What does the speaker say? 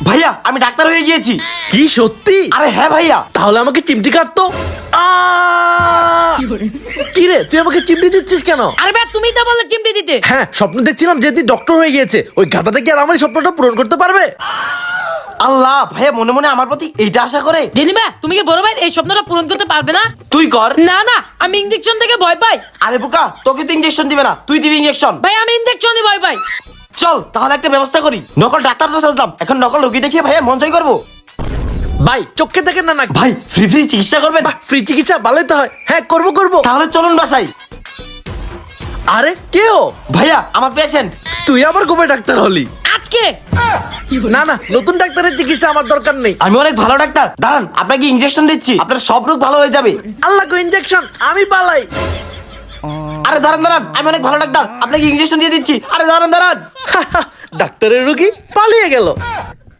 ভাইয়া আমি ডাক্তার হয়ে গিয়েছি। কি সত্যি? আরে হ্যাঁ ভাইয়া। তাহলে আমাকে চিমটি কাটতো। কি রে, তুই আমাকে চিমটি দিচ্ছিস কেন? আরে ভাই তুমি তো বললে চিমটি দিতে। হ্যাঁ, স্বপ্ন দেখছিলাম যে তুই ডক্টর হয়ে গিয়েছে। ওই গাধাটা কি আর আমার এই স্বপ্নটা পূরণ করতে পারবে? আল্লাহ, ভাইয়া মনে মনে আমার প্রতি এইটা আশা করে। জেলিমা তুমি কি বড় ভাই এই স্বপ্নটা পূরণ করতে পারবে না? তুই কর। না না, আমি ইনজেকশন থেকে ভয় পাই। আরে বোকা, তোকে তো ইনজেকশন দিবে না, তুই দিবি ইনজেকশন। ভাই আমি ইনজেকশনে ভয় পাই। চল তাহলে একটা ব্যবস্থা করি। নকল ডাক্তার তো সাজলাম, এখন নকল রোগী দেখিয়ে ভাইয়া মন জয় করবো। ভাই চোখে দেখেন না নাকি? ভাই ফ্রি ফ্রি চিকিৎসা করবেন? ফ্রি চিকিৎসা ভালোই তো হয়। হ্যাঁ করবো। তাহলে চলুন বাসায়। আরে কেও? ভাইয়া আমার পেশেন্ট। তুই আবার কবে ডাক্তার হলি? আজকে না না, নতুন ডাক্তারের চিকিৎসা আমার দরকার নেই। আমি অনেক ভালো ডাক্তার, দাঁড়ান আপনাকে ইনজেকশন দিচ্ছি, আপনার সব রোগ ভালো হয়ে যাবে। আল্লাহ গো, ইনজেকশন আমি পালাই। আরে দাঁড়ান, আমি অনেক ভালো ডাক্তার, আপনাকে ইনজেকশন দিয়ে দিচ্ছি। আরে দাঁড়ান। ডাক্তারের রোগী পালিয়ে গেল।